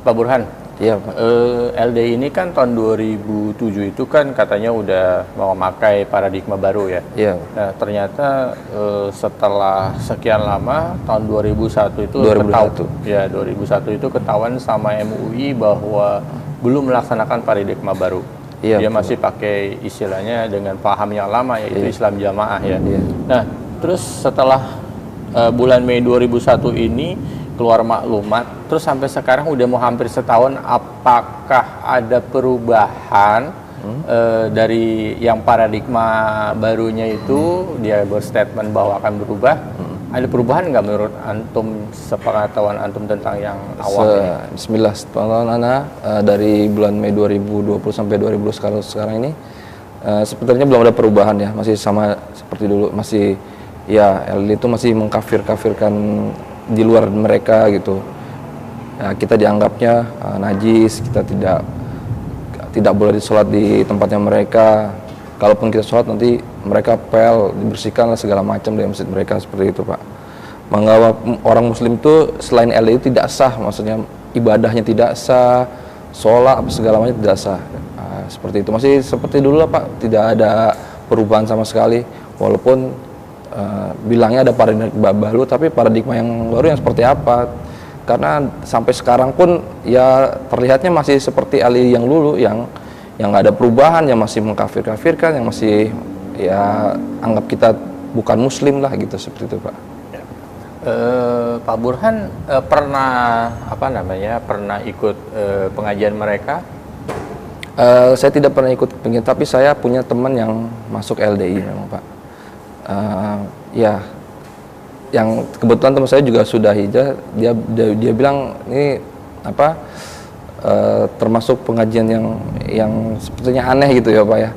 Pak Burhan, Iya, Pak. LDI ini kan tahun 2007 itu kan katanya udah mau memakai paradigma baru ya. Iya. Nah, ternyata setelah sekian lama tahun 2001 itu 2001. 2001 itu ketahuan sama MUI bahwa belum melaksanakan paradigma baru. Iya, Dia betul. masih pakai istilahnya dengan paham yang lama yaitu Islam Jamaah ya. Iya. Nah, terus setelah bulan Mei 2001 ini keluar maklumat, terus sampai sekarang udah mau hampir setahun, apakah ada perubahan dari yang paradigma barunya itu dia berstatement bahwa akan berubah? Ada perubahan nggak menurut antum, sepengetahuan antum tentang yang awal ini? Bismillah, dari bulan Mei 2020 sampai 2000 sekarang ini sebenarnya belum ada perubahan ya, masih sama seperti dulu, masih ya LDI itu masih mengkafirkan di luar mereka gitu. Ya, kita dianggapnya najis, kita tidak boleh disolat di tempatnya mereka. Kalaupun kita sholat nanti mereka pel, dibersihkan segala macam dari masjid mereka, seperti itu Pak. Menganggap orang muslim itu selain LDI tidak sah, maksudnya ibadahnya tidak sah, sholat segala macam tidak sah. Seperti itu, masih seperti dulu lah Pak, tidak ada perubahan sama sekali. Walaupun bilangnya ada paradigma baru, tapi paradigma yang baru yang seperti apa? Karena sampai sekarang pun ya terlihatnya masih seperti Ali yang dulu, yang nggak ada perubahan, yang masih mengkafirkan, yang masih ya anggap kita bukan muslim lah gitu, seperti itu Pak. Pak Burhan pernah pernah ikut pengajian mereka? Saya tidak pernah ikut pengajian, tapi saya punya teman yang masuk LDI memang Pak. Ya, yang kebetulan teman saya juga sudah hijrah, dia bilang ini apa, termasuk pengajian yang sepertinya aneh gitu ya Pak ya.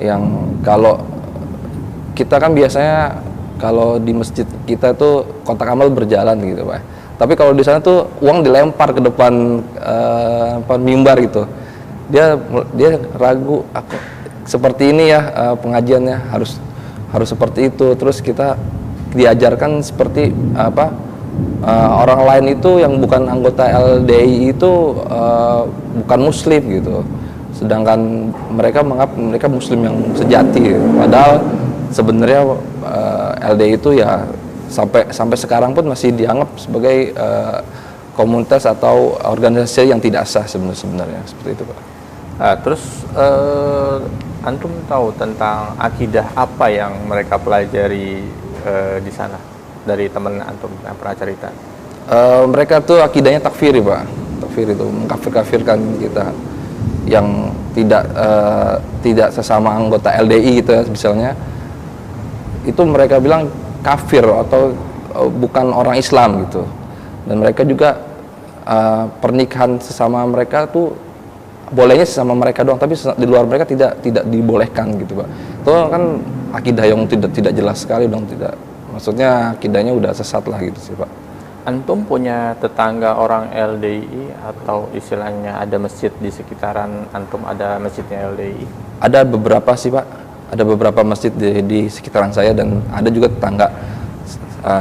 Yang kalau kita kan biasanya kalau di masjid kita tuh kotak amal berjalan gitu Pak. Tapi kalau di sana tuh uang dilempar ke depan mimbar gitu. Dia ragu, seperti ini ya pengajiannya harus seperti itu. Terus kita diajarkan seperti orang lain itu yang bukan anggota LDI itu bukan muslim gitu, sedangkan mereka menganggap mereka muslim yang sejati. Padahal sebenarnya LDI itu ya sampai sekarang pun masih dianggap sebagai komunitas atau organisasi yang tidak sah sebenarnya, seperti itu Pak. Nah, terus antum tahu tentang akidah apa yang mereka pelajari di sana dari teman antum yang pernah cerita? Mereka tuh akidahnya takfiri Pak. Takfir itu mengkafir-kafirkan kita yang tidak sesama anggota LDI gitu ya, misalnya itu mereka bilang kafir atau bukan orang Islam gitu. Dan mereka juga pernikahan sesama mereka tuh bolehnya sesama mereka doang, tapi di luar mereka tidak dibolehkan gitu Pak. Itu kan akidah yang tidak jelas sekali dong, tidak, maksudnya akidahnya udah sesat lah gitu sih Pak. Antum punya tetangga orang LDI atau istilahnya ada masjid di sekitaran antum, ada masjidnya LDI? Ada beberapa sih Pak, ada beberapa masjid di sekitaran saya dan ada juga tetangga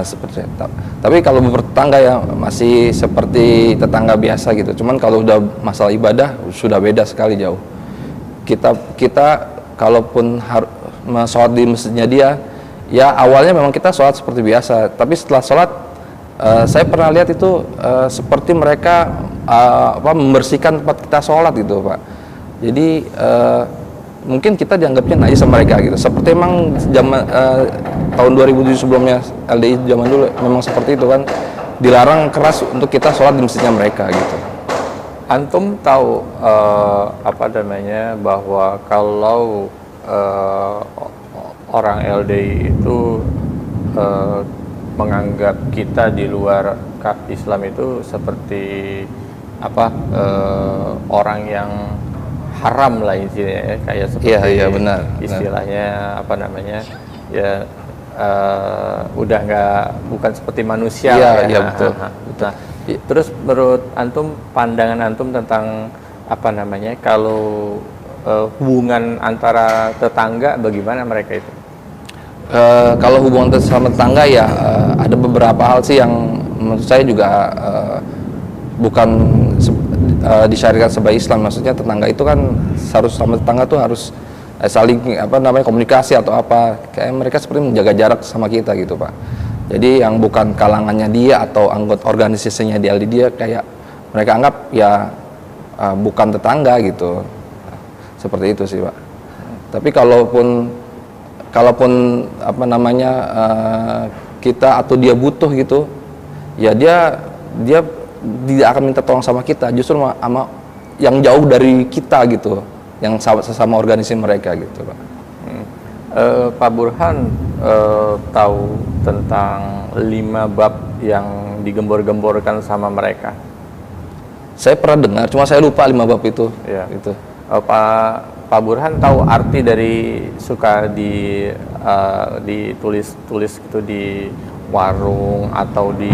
seperti itu. Tapi kalau bertetangga ya masih seperti tetangga biasa gitu. Cuman kalau udah masalah ibadah sudah beda sekali jauh. Kita kalaupun sholat di masjidnya dia, ya awalnya memang kita sholat seperti biasa. Tapi setelah sholat saya pernah lihat itu seperti mereka membersihkan tempat kita sholat gitu Pak. Jadi mungkin kita dianggapnya najis sama mereka gitu. Seperti emang zaman tahun 2007 sebelumnya LDI zaman dulu memang seperti itu kan, dilarang keras untuk kita sholat di masjidnya mereka gitu. Antum tahu bahwa kalau orang LDI itu menganggap kita di luar Islam itu seperti orang yang haram lah istilahnya ya, kayak seperti benar, istilahnya ya udah bukan seperti manusia lah ya. Betul. Nah, terus menurut antum, pandangan antum tentang kalau hubungan antara tetangga, bagaimana mereka itu? Kalau hubungan sama tetangga ya ada beberapa hal sih yang menurut saya juga bukan disyariatkan sebagai Islam, maksudnya tetangga itu kan harus sama tetangga tuh harus saling komunikasi atau apa, kayak mereka seperti menjaga jarak sama kita gitu Pak. Jadi yang bukan kalangannya dia atau anggota organisasinya di LDI, dia kayak mereka anggap ya bukan tetangga gitu, seperti itu sih Pak. Tapi kalaupun kita atau dia butuh gitu, ya dia tidak akan minta tolong sama kita, justru sama yang jauh dari kita gitu, yang sesama organisasi mereka gitu Pak. Pak Burhan tahu tentang 5 bab yang digembor-gemborkan sama mereka? Saya pernah dengar, cuma saya lupa 5 bab itu. Ya. Gitu. Pak Burhan tahu arti dari suka ditulis gitu di warung atau di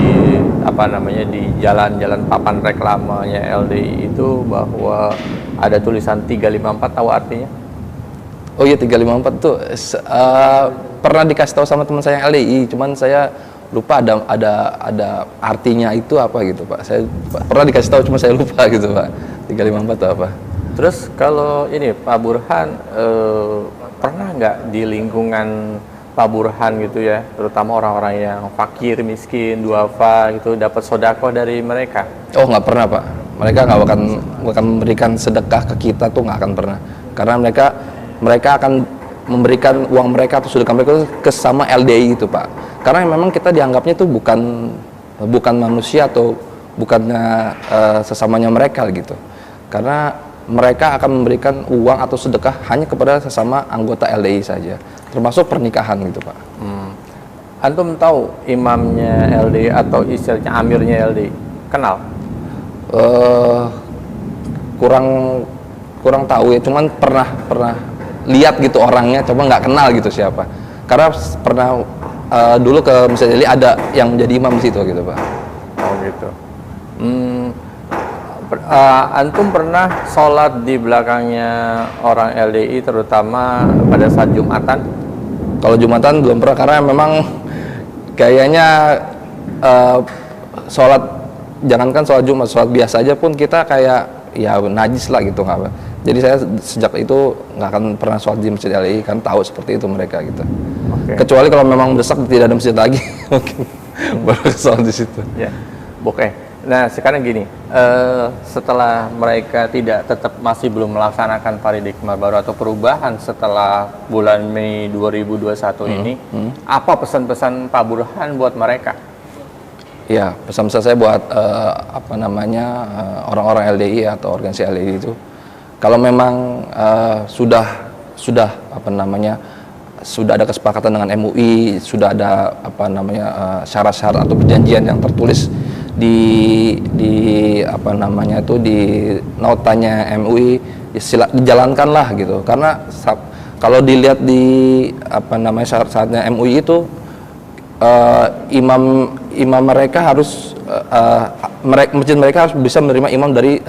di jalan-jalan papan reklamanya LDI itu bahwa ada tulisan 354, tahu artinya? Oh iya, 354 tuh pernah dikasih tahu sama teman saya yang LDI, cuman saya lupa ada artinya itu apa gitu Pak. Saya pernah dikasih tahu cuma saya lupa gitu Pak. 354 itu apa? Terus kalau ini Pak Burhan pernah nggak di lingkungan Pak Burhan gitu ya, terutama orang-orang yang fakir, miskin, duafa gitu, dapat sodako dari mereka? Oh nggak pernah Pak. Mereka nggak akan memberikan sedekah ke kita tuh, nggak akan pernah. Karena mereka akan memberikan uang mereka atau sedekah mereka ke sama LDI itu Pak. Karena memang kita dianggapnya itu bukan manusia atau bukannya sesamanya mereka gitu. Karena mereka akan memberikan uang atau sedekah hanya kepada sesama anggota LDI saja, termasuk pernikahan gitu Pak. Antum tahu imamnya LDI atau istilahnya amirnya LDI? Kenal? Kurang tahu ya, cuman pernah lihat gitu orangnya, coba nggak kenal gitu siapa. Karena pernah dulu ke Masjid LDI ada yang menjadi imam di situ gitu Pak. Oh gitu. Antum pernah sholat di belakangnya orang LDI terutama pada saat Jumatan? Kalau Jumatan belum pernah, karena memang kayaknya sholat, jangankan sholat Jumat, sholat biasa aja pun kita kayak ya najis lah gitu nggak. Jadi saya sejak itu nggak akan pernah sholat di Masjid LDI, kan tahu seperti itu mereka gitu. Okay. Kecuali kalau memang mendesak tidak ada masjid lagi, mungkin baru sholat di situ. Ya, oke. Nah sekarang gini, setelah mereka tetap masih belum melaksanakan paradigma baru atau perubahan setelah bulan Mei 2021 ini, apa pesan-pesan Pak Burhan buat mereka? Ya, pesan-pesan saya buat orang-orang LDI atau organisasi LDI itu, kalau memang sudah ada kesepakatan dengan MUI, sudah ada syarat-syarat atau perjanjian yang tertulis di notanya MUI, dijalankanlah gitu. Karena kalau dilihat di syarat-syaratnya MUI itu, imam mereka harus masjid mereka harus bisa menerima imam dari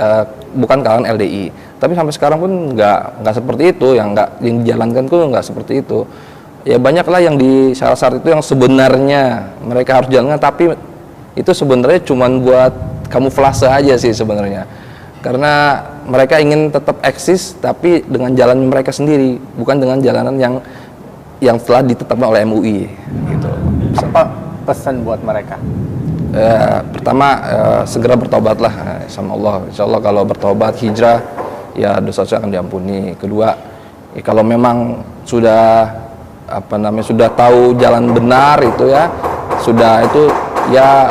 bukan kalangan LDI. Tapi sampai sekarang pun nggak seperti itu, yang dijalankan pun nggak seperti itu. Ya banyaklah yang di syarat-syarat itu yang sebenarnya mereka harus jalankan, tapi itu sebenarnya cuma buat kamuflase aja sih sebenarnya. Karena mereka ingin tetap eksis tapi dengan jalan mereka sendiri, bukan dengan jalanan yang telah ditetapkan oleh MUI gitu. Apa pesan buat mereka? Pertama, segera bertobatlah sama Allah. Insyaallah kalau bertobat, hijrah, ya dosa-dosa akan diampuni. Kedua, ya kalau memang sudah tahu jalan benar itu ya, sudah itu ya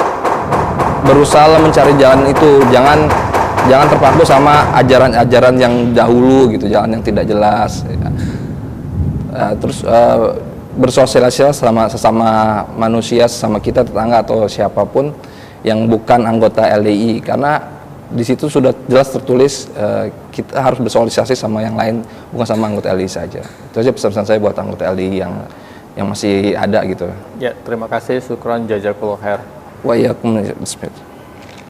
berusaha mencari jalan itu, jangan terpaku sama ajaran-ajaran yang dahulu gitu, jalan yang tidak jelas ya. Terus bersosialisasi sesama manusia, sesama kita, tetangga atau siapapun yang bukan anggota LDI, karena di situ sudah jelas tertulis kita harus bersosialisasi sama yang lain, bukan sama anggota LDI saja. Itu aja pesan saya buat anggota LDI yang masih ada gitu. Ya, terima kasih, syukron, jazakallahu khair. Wa iyyakum.